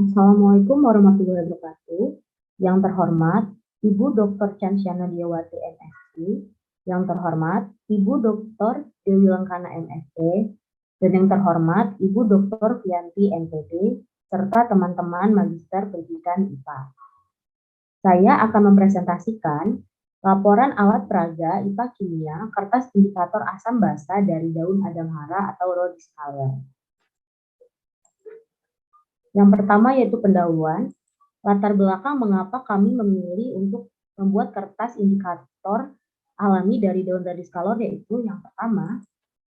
Assalamualaikum warahmatullahi wabarakatuh. Yang terhormat, Ibu Dr. Chansyana Diawati MSc, yang terhormat, Ibu Dr. Dewi Lengkana MSc, dan yang terhormat, Ibu Dr. Fianti MPD, serta teman-teman Magister Pendidikan IPA. Saya akan mempresentasikan laporan alat peraga IPA Kimia kertas indikator asam basa dari daun adamhara atau Rhodes color. Yang pertama yaitu pendahuluan. Latar belakang mengapa kami memilih untuk membuat kertas indikator alami dari daun Rhodes color, yaitu yang pertama,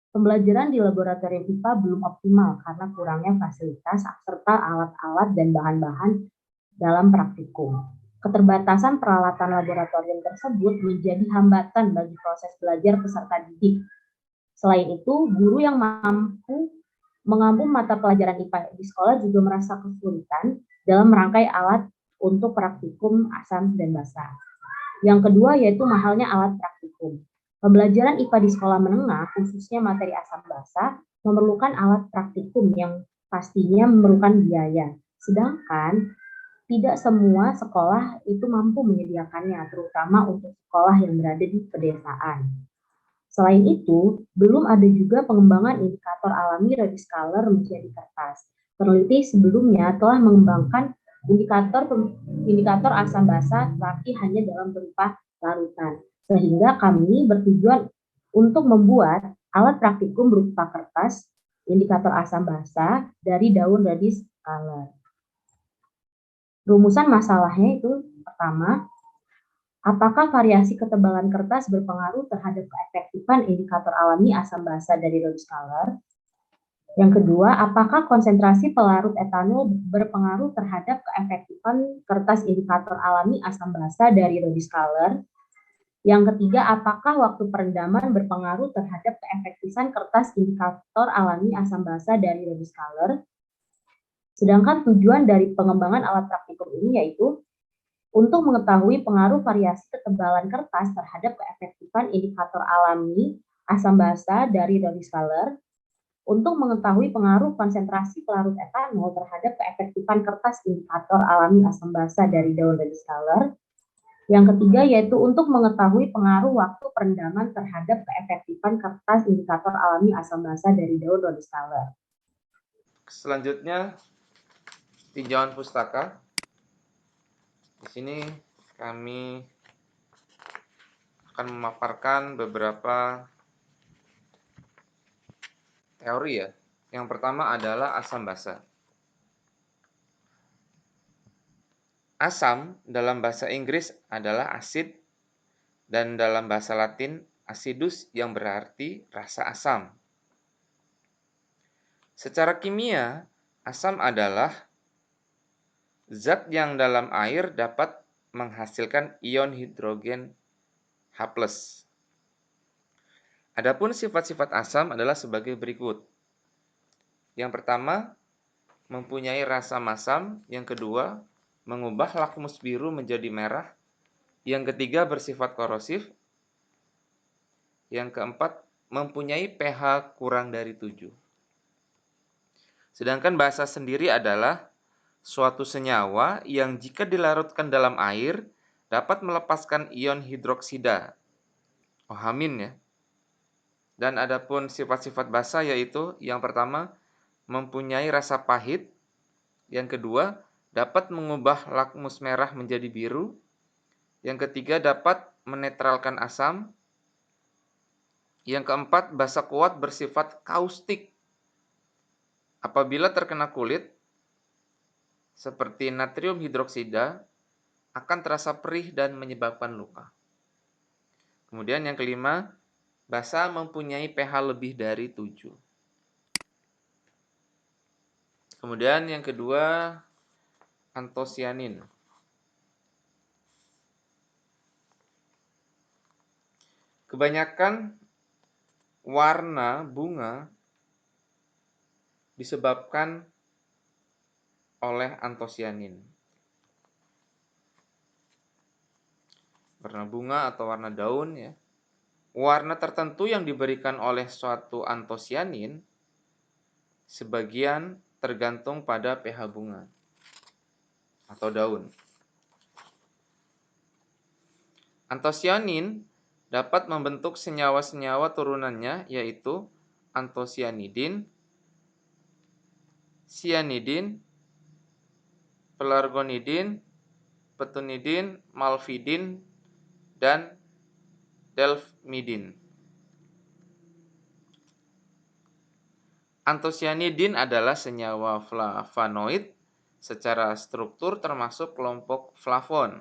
pembelajaran di laboratorium IPA belum optimal karena kurangnya fasilitas serta alat-alat dan bahan-bahan dalam praktikum. Keterbatasan peralatan laboratorium tersebut menjadi hambatan bagi proses belajar peserta didik. Selain itu, guru yang mampu mengampu mata pelajaran IPA di sekolah juga merasa kesulitan dalam merangkai alat untuk praktikum asam dan basa. Yang kedua yaitu mahalnya alat praktikum. Pembelajaran IPA di sekolah menengah, khususnya materi asam basa, memerlukan alat praktikum yang pastinya memerlukan biaya. Sedangkan tidak semua sekolah itu mampu menyediakannya, terutama untuk sekolah yang berada di pedesaan. Selain itu, belum ada juga pengembangan indikator alami Rhodes color menjadi kertas. Peneliti sebelumnya telah mengembangkan indikator asam basa tapi hanya dalam berupa larutan. Sehingga kami bertujuan untuk membuat alat praktikum berupa kertas indikator asam basa dari daun Rhodes color. Rumusan masalahnya itu pertama, apakah variasi ketebalan kertas berpengaruh terhadap keefektifan indikator alami asam basa dari Rhodes color? Yang kedua, apakah konsentrasi pelarut etanol berpengaruh terhadap keefektifan kertas indikator alami asam basa dari Rhodes color? Yang ketiga, apakah waktu perendaman berpengaruh terhadap keefektifan kertas indikator alami asam basa dari Rhodes color? Sedangkan tujuan dari pengembangan alat praktikum ini yaitu untuk mengetahui pengaruh variasi ketebalan kertas terhadap keefektifan indikator alami asam basa dari Rhodes color, untuk mengetahui pengaruh konsentrasi pelarut etanol terhadap keefektifan kertas indikator alami asam basa dari daun Rhodes color. Yang ketiga yaitu untuk mengetahui pengaruh waktu perendaman terhadap keefektifan kertas indikator alami asam basa dari daun Rhodes color. Selanjutnya, tinjauan pustaka. Di sini kami akan memaparkan beberapa teori ya. Yang pertama adalah asam basa. Asam dalam bahasa Inggris adalah asid dan dalam bahasa Latin acidus yang berarti rasa asam. Secara kimia, asam adalah zat yang dalam air dapat menghasilkan ion hidrogen H+. Adapun sifat-sifat asam adalah sebagai berikut. Yang pertama, mempunyai rasa masam. Yang kedua, mengubah lakmus biru menjadi merah. Yang ketiga, bersifat korosif. Yang keempat, mempunyai pH kurang dari 7. Sedangkan basa sendiri adalah suatu senyawa yang jika dilarutkan dalam air dapat melepaskan ion hidroksida, OH- ya. Dan adapun sifat-sifat basa yaitu yang pertama, mempunyai rasa pahit. Yang kedua, dapat mengubah lakmus merah menjadi biru. Yang ketiga, dapat menetralkan asam. Yang keempat, basa kuat bersifat kaustik. Apabila terkena kulit, seperti natrium hidroksida, akan terasa perih dan menyebabkan luka. Kemudian yang kelima, basa mempunyai pH lebih dari 7. Kemudian yang kedua, antosianin. Kebanyakan warna bunga disebabkan oleh antosianin. Warna bunga atau warna daun ya. Warna tertentu yang diberikan oleh suatu antosianin sebagian tergantung pada pH bunga. atau daun. Antosianin dapat membentuk senyawa-senyawa turunannya yaitu antosianidin, cyanidin, pelargonidin, petunidin, malvidin, dan delfmidin. Antosianidin adalah senyawa flavonoid secara struktur termasuk kelompok flavon.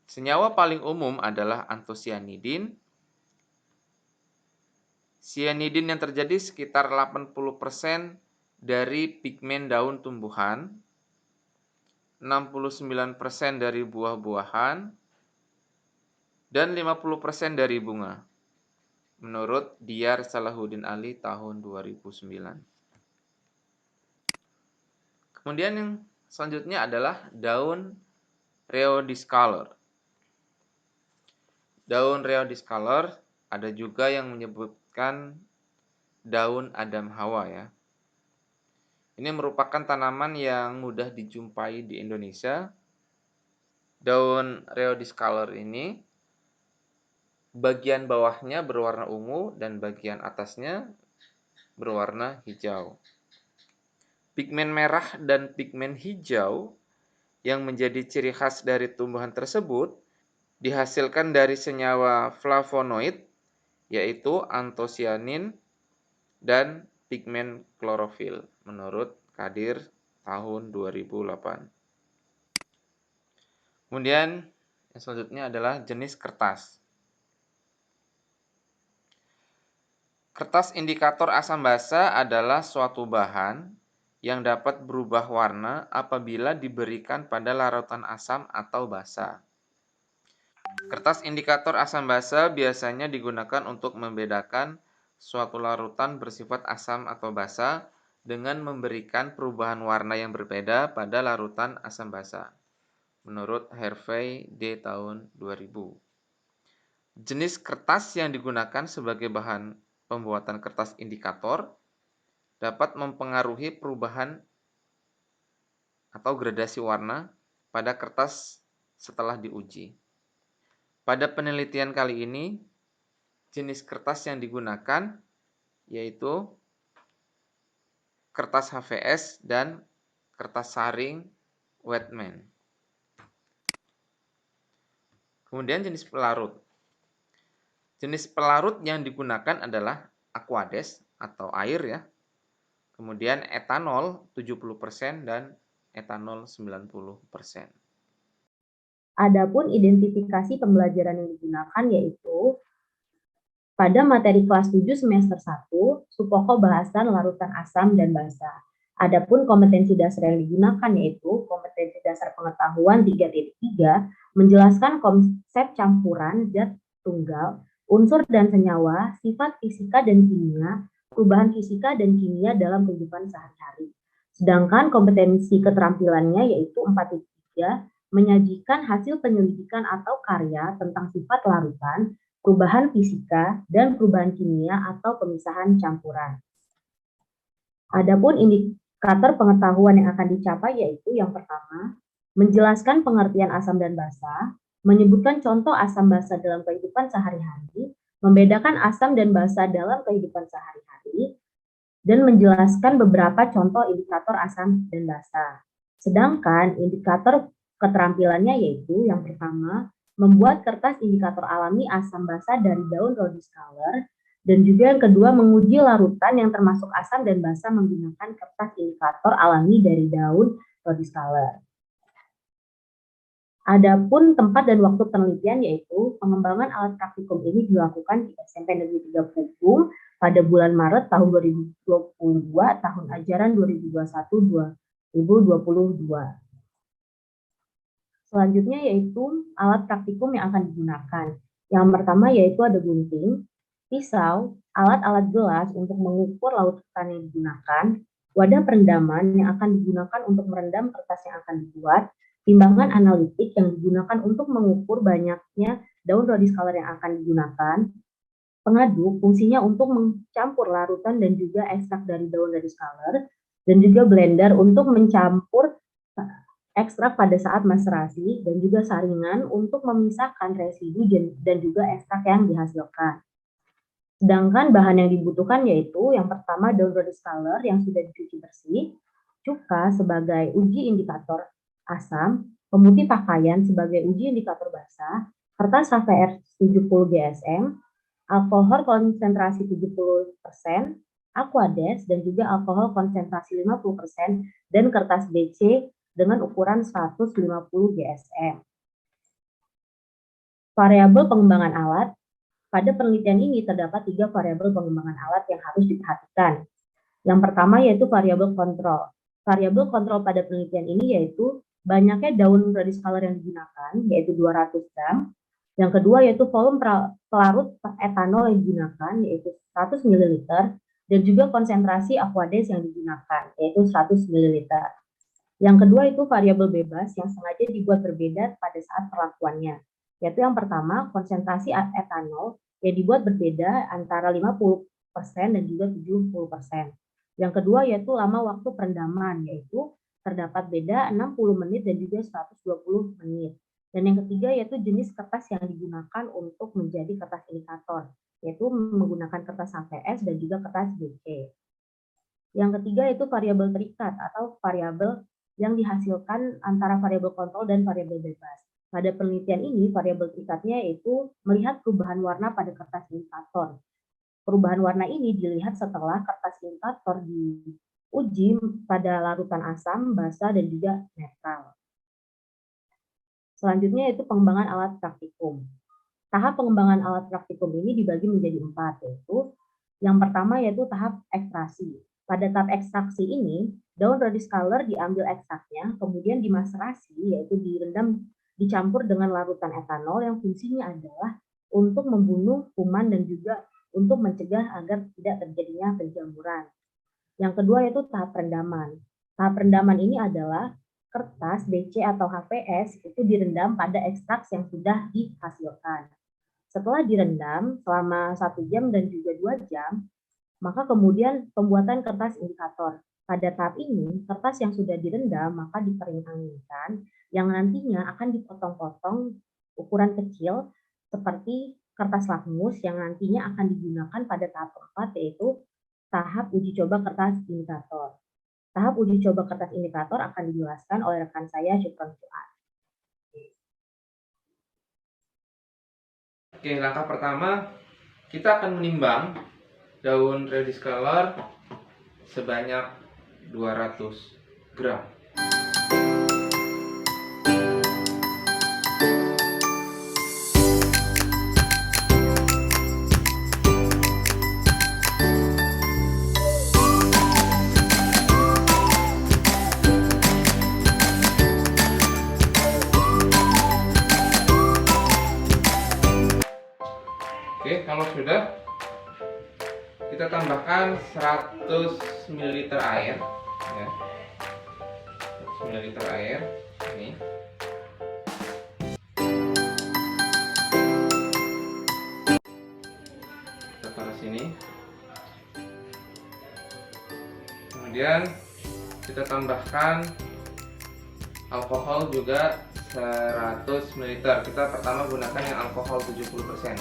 Senyawa paling umum adalah antosianidin. Cyanidin yang terjadi sekitar 80% dari pigmen daun tumbuhan, 69% dari buah-buahan, dan 50% dari bunga. Menurut Diyar Salahuddin Ali tahun 2009. Kemudian yang selanjutnya adalah daun Rheodiscolor. Daun Rheodiscolor ada juga yang menyebutkan daun Adam Hawa ya. Ini merupakan tanaman yang mudah dijumpai di Indonesia. Daun Rheodiscolor ini bagian bawahnya berwarna ungu dan bagian atasnya berwarna hijau. Pigmen merah dan pigmen hijau yang menjadi ciri khas dari tumbuhan tersebut dihasilkan dari senyawa flavonoid yaitu antosianin dan pigmen klorofil menurut Kadir tahun 2008. Kemudian yang selanjutnya adalah jenis kertas. Kertas indikator asam basa adalah suatu bahan yang dapat berubah warna apabila diberikan pada larutan asam atau basa. Kertas indikator asam basa biasanya digunakan untuk membedakan suatu larutan bersifat asam atau basa dengan memberikan perubahan warna yang berbeda pada larutan asam basa. Menurut Hervey D. tahun 2000. Jenis kertas yang digunakan sebagai bahan pembuatan kertas indikator dapat mempengaruhi perubahan atau gradasi warna pada kertas setelah diuji. Pada penelitian kali ini, jenis kertas yang digunakan yaitu kertas HVS dan kertas saring Wetman. Kemudian jenis pelarut. Jenis pelarut yang digunakan adalah aquades atau air ya. Kemudian etanol 70% dan etanol 90%. Adapun identifikasi pembelajaran yang digunakan yaitu pada materi kelas 7 semester 1, subpokok bahasan larutan asam dan basa. Adapun kompetensi dasar yang digunakan yaitu kompetensi dasar pengetahuan 3.3 menjelaskan konsep campuran zat tunggal, unsur dan senyawa, sifat fisika dan kimia, perubahan fisika dan kimia dalam kehidupan sehari-hari. Sedangkan kompetensi keterampilannya yaitu 4.3 menyajikan hasil penyelidikan atau karya tentang sifat larutan, perubahan fisika, dan perubahan kimia atau pemisahan campuran. Adapun indikator pengetahuan yang akan dicapai yaitu yang pertama, menjelaskan pengertian asam dan basa, menyebutkan contoh asam basa dalam kehidupan sehari-hari, membedakan asam dan basa dalam kehidupan sehari-hari, dan menjelaskan beberapa contoh indikator asam dan basa. Sedangkan indikator keterampilannya yaitu yang pertama, membuat kertas indikator alami asam basa dari daun Rheodiscolor, dan juga yang kedua, menguji larutan yang termasuk asam dan basa menggunakan kertas indikator alami dari daun Rheodiscolor. Adapun tempat dan waktu penelitian yaitu pengembangan alat praktikum ini dilakukan di SMP Negeri 3 Pupung pada bulan Maret tahun 2022, tahun ajaran 2021-2022. Selanjutnya yaitu alat praktikum yang akan digunakan. Yang pertama yaitu ada gunting, pisau, alat-alat gelas untuk mengukur larutan yang digunakan, wadah perendaman yang akan digunakan untuk merendam kertas yang akan dibuat, timbangan analitik yang digunakan untuk mengukur banyaknya daun Rheodiscolor yang akan digunakan, pengaduk fungsinya untuk mencampur larutan dan juga ekstrak dari daun Rheodiscolor, dan juga blender untuk mencampur ekstrak pada saat maserasi, dan juga saringan untuk memisahkan residu dan juga ekstrak yang dihasilkan. Sedangkan bahan yang dibutuhkan yaitu yang pertama daun rhodus color yang sudah dicuci bersih, cuka sebagai uji indikator asam, pemutih pakaian sebagai uji indikator basah, kertas HVR 70 GSM, alkohol konsentrasi 70%, Aquades dan juga alkohol konsentrasi 50%, dan kertas BC dengan ukuran 150 GSM. Variabel pengembangan alat. Pada penelitian ini terdapat 3 variabel pengembangan alat yang harus diperhatikan. Yang pertama yaitu variabel kontrol. Variabel kontrol pada penelitian ini yaitu banyaknya daun rhodus color yang digunakan, yaitu 200 gram. Yang kedua yaitu volume pelarut etanol yang digunakan, yaitu 100 ml, dan juga konsentrasi Aquades yang digunakan, yaitu 100 ml. Yang kedua itu variabel bebas yang sengaja dibuat berbeda pada saat perlakuannya, yaitu yang pertama konsentrasi etanol yang dibuat berbeda antara 50% dan juga 70%. Yang kedua yaitu lama waktu perendaman, yaitu terdapat beda 60 menit dan juga 120 menit. Dan yang ketiga yaitu jenis kertas yang digunakan untuk menjadi kertas indikator, yaitu menggunakan kertas HVS dan juga kertas BC. Yang ketiga yaitu variabel terikat atau variabel yang dihasilkan antara variabel kontrol dan variabel bebas. Pada penelitian ini, variabel terikatnya yaitu melihat perubahan warna pada kertas indikator. Perubahan warna ini dilihat setelah kertas indikator diuji pada larutan asam, basa, dan juga netral. Selanjutnya yaitu pengembangan alat praktikum. Tahap pengembangan alat praktikum ini dibagi menjadi 4, yaitu yang pertama yaitu tahap ekstraksi. Pada tahap ekstraksi ini, daun rhodus color diambil ekstraknya, kemudian dimaserasi, yaitu direndam dicampur dengan larutan etanol yang fungsinya adalah untuk membunuh kuman dan juga untuk mencegah agar tidak terjadinya penjamuran. Yang kedua yaitu tahap perendaman. Tahap perendaman ini adalah kertas BC atau HVS itu direndam pada ekstrak yang sudah dihasilkan. Setelah direndam selama 1 jam dan juga 2 jam, maka kemudian pembuatan kertas indikator. Pada tahap ini, kertas yang sudah direndam maka dikeringkan yang nantinya akan dipotong-potong ukuran kecil seperti kertas lakmus yang nantinya akan digunakan pada tahap keempat, yaitu tahap uji coba kertas indikator. Tahap uji coba kertas indikator akan dijelaskan oleh rekan saya, Syukron Fuad. Oke, langkah pertama kita akan menimbang daun rhodus color sebanyak 200 gram. Oke, kalau sudah, kita tambahkan 100 ml air, ya. 100 ml air ini. Kita taruh sini. Kemudian kita tambahkan alkohol juga 100 ml. Kita pertama gunakan yang alkohol 70%.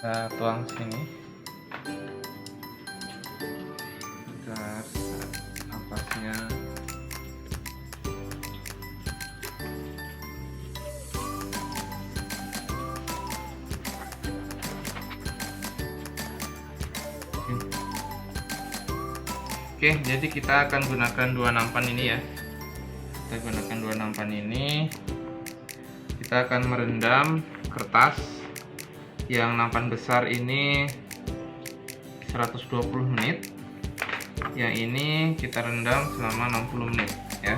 Kita tuang sini agar ampasnya Oke, jadi kita akan gunakan 2 nampan ini ya. Kita gunakan 2 nampan ini. Kita akan merendam kertas yang nampan besar ini 120 menit. Yang ini kita rendam selama 60 menit ya.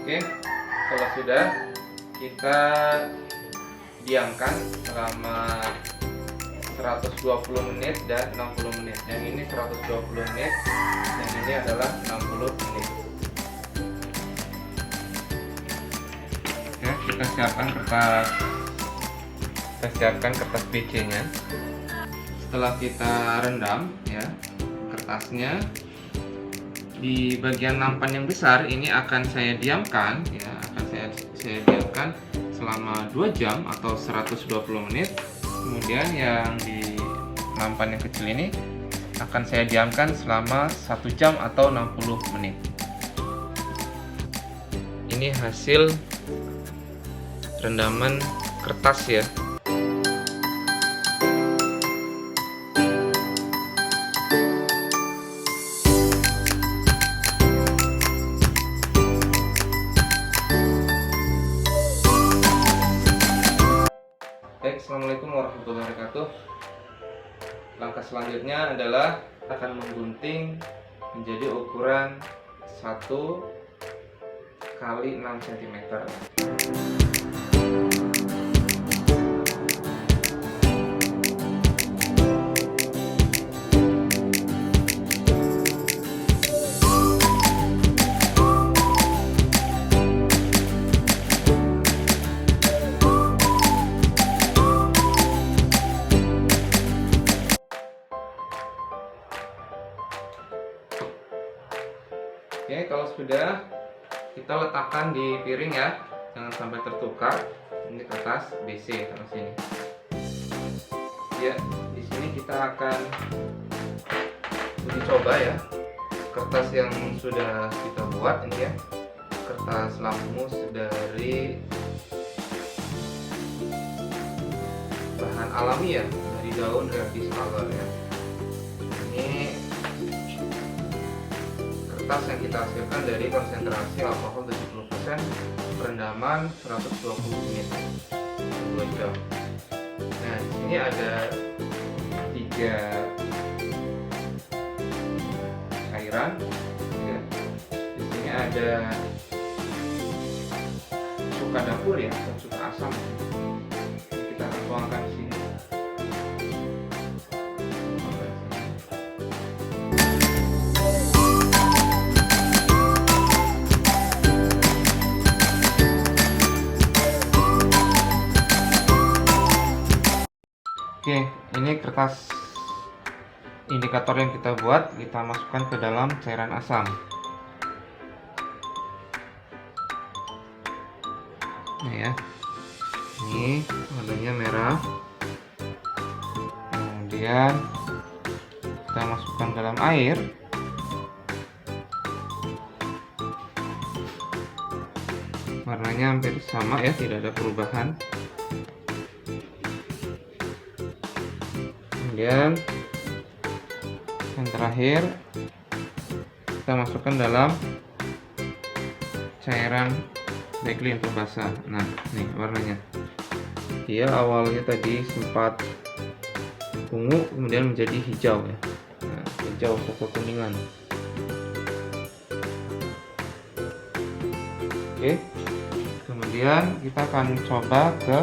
Oke, kalau sudah, kita diamkan selama 120 menit dan 60 menit. Yang ini 120 menit, yang ini adalah 60 menit. Oke, kita siapkan kertas BC-nya. Setelah kita rendam ya kertasnya, di bagian nampan yang besar ini akan saya diamkan ya, saya diamkan selama 2 jam atau 120 menit. Kemudian yang di nampan yang kecil ini akan saya diamkan selama 1 jam atau 60 menit. Ini hasil rendaman kertas ya. Baik, assalamualaikum warahmatullahi wabarakatuh. Langkah selanjutnya adalah akan menggunting menjadi ukuran 1 kali 6 cm. Oke, kalau sudah, kita letakkan di piring ya, jangan sampai tertukar. Ini kertas BC taruh sini. Ya, di sini kita akan uji coba ya kertas yang sudah kita buat ini ya, kertas lamus dari bahan alami ya, dari daun Reodis color ya. Ini kertas yang kita hasilkan dari konsentrasi alkohol 70%, perendaman 120 menit 2 jam. Nah, di sini ada 3 cairan ya. Di sini ada cuka dapur ya, atau cuka asam. Kita akan tuangkan di sini. Oke, ini kertas indikator yang kita buat, kita masukkan ke dalam cairan asam. Nah ya, ini warnanya merah. Kemudian kita masukkan dalam air. Warnanya hampir sama ya, tidak ada perubahan. Kemudian yang terakhir kita masukkan dalam cairan Baiklin pembasah. Nah, nih warnanya. Dia awalnya tadi sempat ungu, kemudian menjadi hijau ya. Nah, hijau atau kekuningan. Oke. Kemudian kita akan coba ke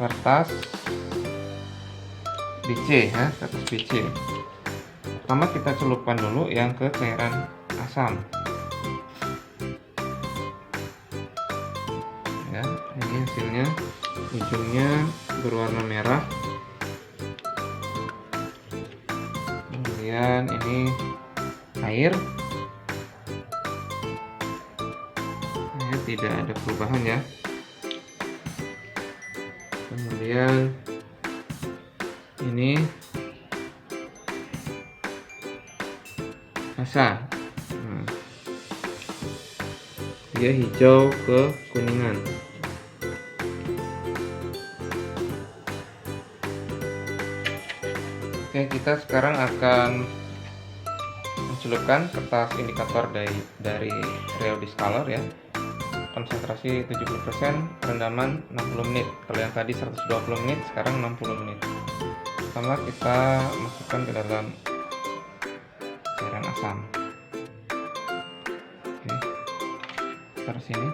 kertas BC ya, kertas BC. Pertama kita celupkan dulu yang ke cairan asam. Ya, ini hasilnya, ujungnya berwarna merah. Kemudian ini air. Ya, tidak ada perubahan ya. Kemudian ini basah. Dia hijau ke kuningan. Oke, kita sekarang akan mencelupkan kertas indikator dari Reodis Color ya. Konsentrasi 70%, perendaman 60 menit. Kalau yang tadi 120 menit, sekarang 60 menit. Pertama kita masukkan ke dalam cairan asam. Oke. center sini.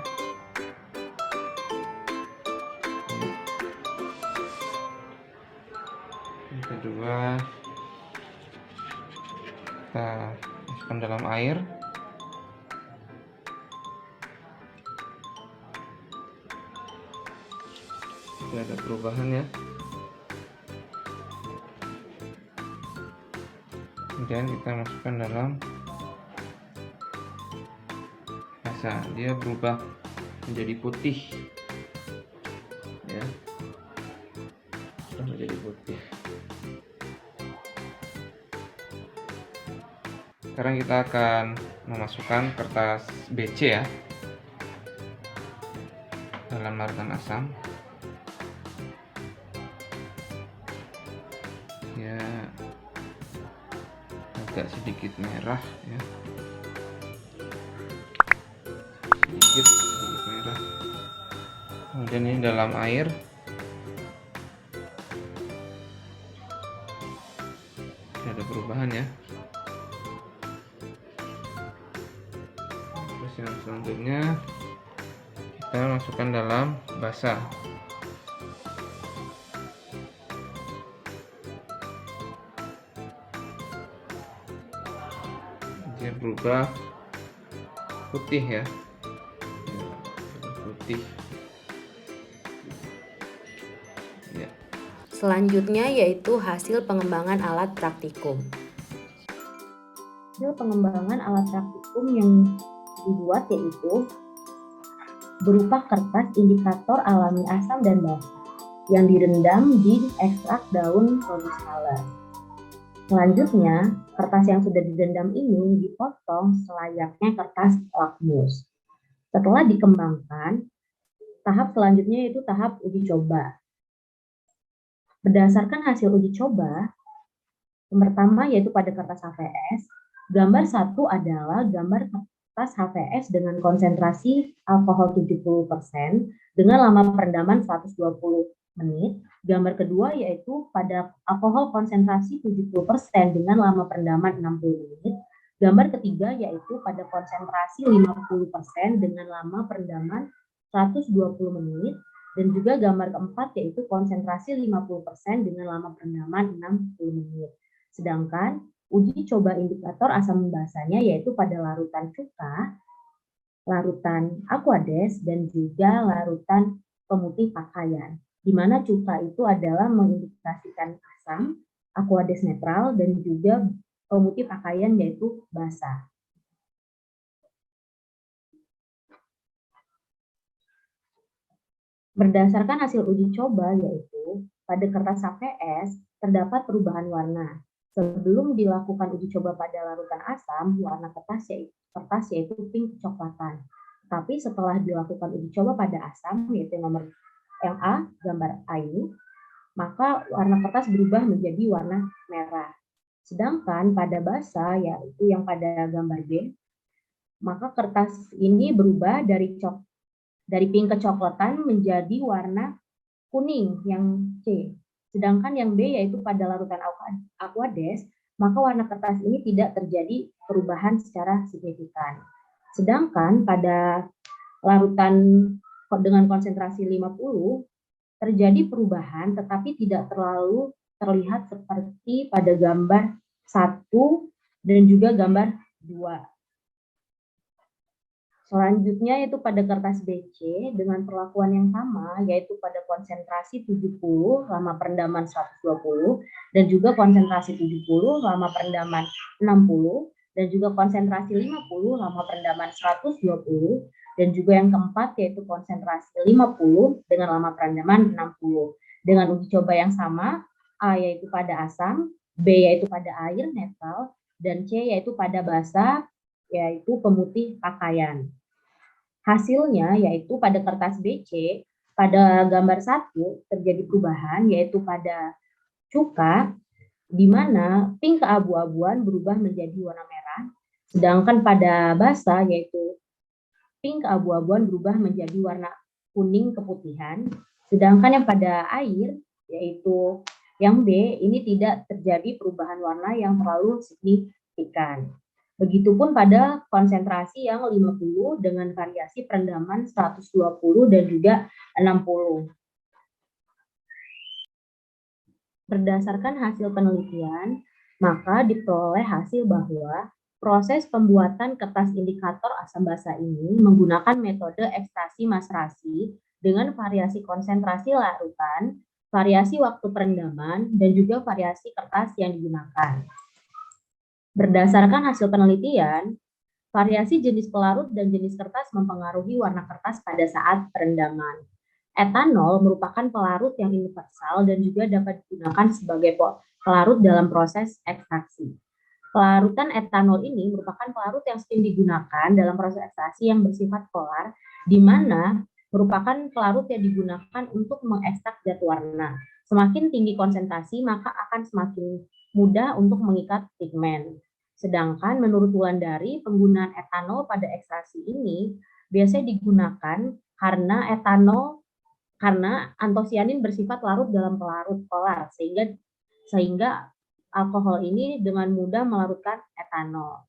Yang kedua, kita masukkan dalam air. Tidak ada perubahan ya. Kemudian kita masukkan dalam basa, dia berubah menjadi putih ya, sudah menjadi putih. Sekarang kita akan memasukkan kertas BC ya dalam larutan asam. Ya, agak sedikit merah ya, sedikit merah. Kemudian ini dalam air, tidak ada perubahan ya. Terus yang selanjutnya kita masukkan dalam basa. Dia berubah putih ya, putih ya. Selanjutnya yaitu hasil pengembangan alat praktikum. Hasil pengembangan alat praktikum yang dibuat yaitu berupa kertas indikator alami asam dan basa yang direndam di ekstrak daun rhodus color. Selanjutnya, kertas yang sudah direndam ini dipotong selayaknya kertas lakmus. Setelah dikembangkan, tahap selanjutnya yaitu tahap uji coba. Berdasarkan hasil uji coba, yang pertama yaitu pada kertas HVS, gambar 1 adalah gambar kertas HVS dengan konsentrasi alkohol 70% dengan lama perendaman 120 menit. Gambar kedua yaitu pada alkohol konsentrasi 70% dengan lama perendaman 60 menit. Gambar ketiga yaitu pada konsentrasi 50% dengan lama perendaman 120 menit. Dan juga gambar keempat yaitu konsentrasi 50% dengan lama perendaman 60 menit. Sedangkan uji coba indikator asam basanya yaitu pada larutan cuka, larutan Aquades, dan juga larutan pemutih pakaian. Di mana cuka itu adalah mengindikasikan asam, Aquades netral, dan juga pemutih pakaian yaitu basa. Berdasarkan hasil uji coba yaitu pada kertas HVS terdapat perubahan warna. Sebelum dilakukan uji coba pada larutan asam, warna kertas yaitu pink kecoklatan. Tapi setelah dilakukan uji coba pada asam, yaitu nomor yang A, gambar A ini, maka warna kertas berubah menjadi warna merah. Sedangkan pada basa, yaitu yang pada gambar B, maka kertas ini berubah dari pink kecoklatan menjadi warna kuning yang C. Sedangkan yang B yaitu pada larutan Aquades, maka warna kertas ini tidak terjadi perubahan secara signifikan. Sedangkan pada larutan dengan konsentrasi 50 terjadi perubahan tetapi tidak terlalu terlihat seperti pada gambar 1 dan juga gambar 2. Selanjutnya yaitu pada kertas BC dengan perlakuan yang sama yaitu pada konsentrasi 70 lama perendaman 120 dan juga konsentrasi 70 lama perendaman 60 dan juga konsentrasi 50 lama perendaman 120 dan juga yang keempat yaitu konsentrasi 50 dengan lama perendaman 60. Dengan uji coba yang sama, A yaitu pada asam, B yaitu pada air netral, dan C yaitu pada basa yaitu pemutih pakaian. Hasilnya yaitu pada kertas BC, pada gambar 1 terjadi perubahan yaitu pada cuka, di mana pink keabu-abuan berubah menjadi warna merah, sedangkan pada basa yaitu pink keabu-abuan berubah menjadi warna kuning keputihan, sedangkan yang pada air yaitu yang B ini tidak terjadi perubahan warna yang terlalu signifikan. Begitupun pada konsentrasi yang 50 dengan variasi perendaman 120 dan juga 60. Berdasarkan hasil penelitian, maka diperoleh hasil bahwa proses pembuatan kertas indikator asam basa ini menggunakan metode ekstraksi maserasi dengan variasi konsentrasi larutan, variasi waktu perendaman, dan juga variasi kertas yang digunakan. Berdasarkan hasil penelitian, variasi jenis pelarut dan jenis kertas mempengaruhi warna kertas pada saat perendaman. Etanol merupakan pelarut yang universal dan juga dapat digunakan sebagai pelarut dalam proses ekstraksi. Pelarutan etanol ini merupakan pelarut yang sering digunakan dalam proses ekstraksi yang bersifat polar, di mana merupakan pelarut yang digunakan untuk mengekstrak zat warna. Semakin tinggi konsentrasi, maka akan semakin mudah untuk mengikat pigmen. Sedangkan menurut Wulandari, penggunaan etanol pada ekstraksi ini biasanya digunakan karena antosianin bersifat larut dalam pelarut polar, sehingga alkohol ini dengan mudah melarutkan etanol.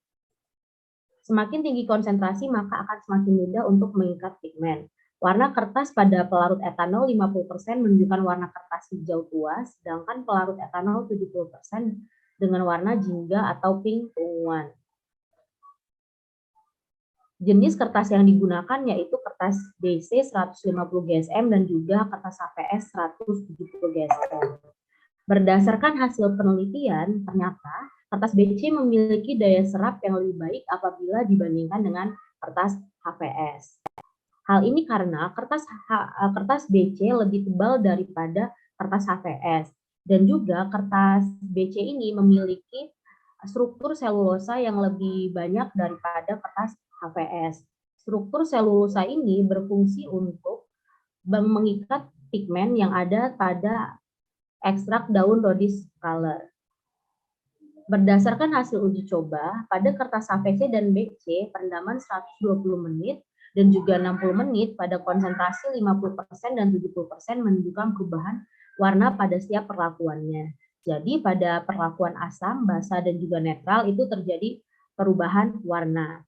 Semakin tinggi konsentrasi, maka akan semakin mudah untuk mengikat pigmen. Warna kertas pada pelarut etanol 50% menunjukkan warna kertas hijau tua, sedangkan pelarut etanol 70% dengan warna jingga atau pink keunguan. Jenis kertas yang digunakan yaitu kertas BC 150 GSM dan juga kertas HVS 170 GSM. Berdasarkan hasil penelitian, ternyata kertas BC memiliki daya serap yang lebih baik apabila dibandingkan dengan kertas HVS. Hal ini karena kertas BC lebih tebal daripada kertas HVS, dan juga kertas BC ini memiliki struktur selulosa yang lebih banyak daripada kertas HVS. Struktur selulosa ini berfungsi untuk mengikat pigmen yang ada pada ekstrak daun rhodys color. Berdasarkan hasil uji coba, pada kertas HVC dan BC, perendaman 120 menit dan juga 60 menit pada konsentrasi 50% dan 70% menunjukkan perubahan warna pada setiap perlakuannya. Jadi pada perlakuan asam, basa, dan juga netral itu terjadi perubahan warna.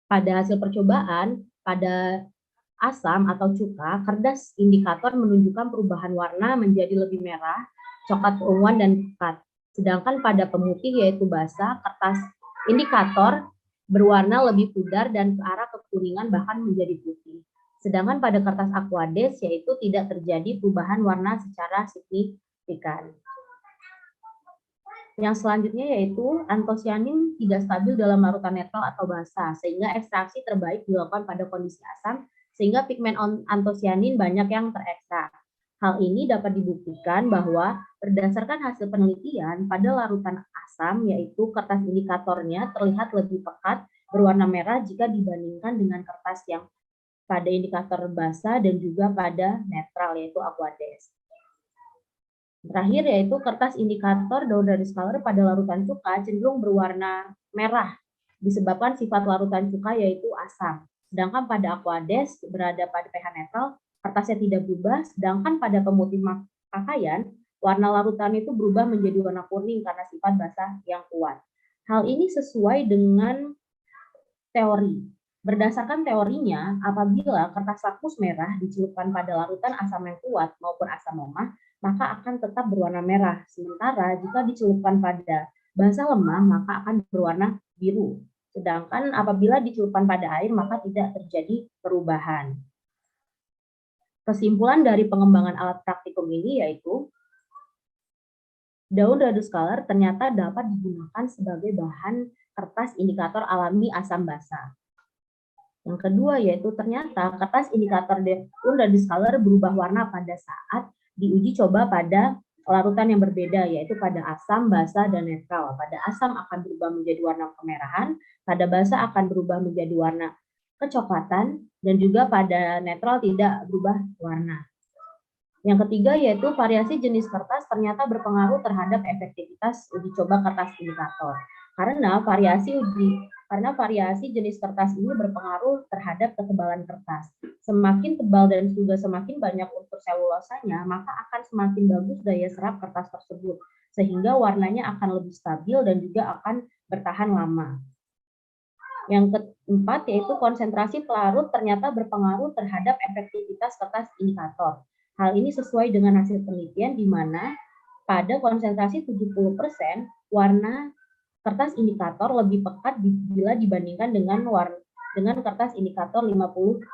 Pada hasil percobaan, pada asam atau cuka, kertas indikator menunjukkan perubahan warna menjadi lebih merah, coklat keunguan, dan pekat. Sedangkan pada pemutih yaitu basa, kertas indikator berwarna lebih pudar dan ke arah kekuningan bahkan menjadi putih. Sedangkan pada kertas aqueous yaitu tidak terjadi perubahan warna secara signifikan. Yang selanjutnya yaitu antosianin tidak stabil dalam larutan netral atau basa, sehingga ekstraksi terbaik dilakukan pada kondisi asam, sehingga pigmen antosianin banyak yang terekstrak. Hal ini dapat dibuktikan bahwa berdasarkan hasil penelitian pada larutan asam, yaitu kertas indikatornya terlihat lebih pekat berwarna merah jika dibandingkan dengan kertas yang pada indikator basa dan juga pada netral yaitu aqueous. Terakhir yaitu kertas indikator daun rhodys color pada larutan cuka cenderung berwarna merah disebabkan sifat larutan cuka yaitu asam. Sedangkan pada aqueous berada pada pH netral, kertasnya tidak berubah, sedangkan pada pemutih pakaian warna larutan itu berubah menjadi warna kuning karena sifat basah yang kuat. Hal ini sesuai dengan teori. Berdasarkan teorinya, apabila kertas lakmus merah dicelupkan pada larutan asam yang kuat maupun asam lemah, maka akan tetap berwarna merah. Sementara jika dicelupkan pada basa lemah, maka akan berwarna biru. Sedangkan apabila dicelupkan pada air, maka tidak terjadi perubahan. Kesimpulan dari pengembangan alat praktikum ini yaitu daun rhodys color ternyata dapat digunakan sebagai bahan kertas indikator alami asam basa. Yang kedua yaitu ternyata kertas indikator daun rhodys color berubah warna pada saat diuji coba pada larutan yang berbeda yaitu pada asam, basa, dan netral. Pada asam akan berubah menjadi warna kemerahan, pada basa akan berubah menjadi warna kecoklatan, dan juga pada netral tidak berubah warna. Yang ketiga yaitu variasi jenis kertas ternyata berpengaruh terhadap efektivitas uji coba kertas indikator. Karena variasi jenis kertas ini berpengaruh terhadap ketebalan kertas. Semakin tebal dan juga semakin banyak unsur selulosanya, maka akan semakin bagus daya serap kertas tersebut. sehingga warnanya akan lebih stabil dan juga akan bertahan lama. Yang keempat yaitu konsentrasi pelarut ternyata berpengaruh terhadap efektivitas kertas indikator. Hal ini sesuai dengan hasil penelitian di mana pada konsentrasi 70% warna kertas indikator lebih pekat bila dibandingkan dengan kertas indikator 50%.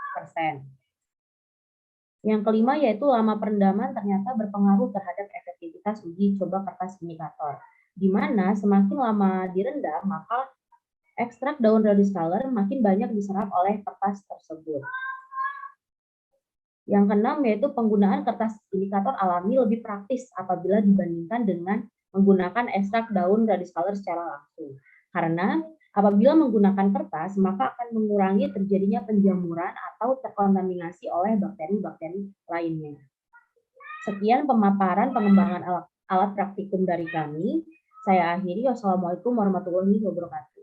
Yang kelima yaitu lama perendaman ternyata berpengaruh terhadap efektivitas uji coba kertas indikator. Di mana semakin lama direndam, maka ekstrak daun radius color makin banyak diserap oleh kertas tersebut. Yang keenam yaitu penggunaan kertas indikator alami lebih praktis apabila dibandingkan dengan menggunakan ekstrak daun radius color secara langsung. Karena apabila menggunakan kertas, maka akan mengurangi terjadinya penjamuran atau terkontaminasi oleh bakteri-bakteri lainnya. Sekian pemaparan pengembangan alat praktikum dari kami. Saya akhiri. Wassalamualaikum warahmatullahi wabarakatuh.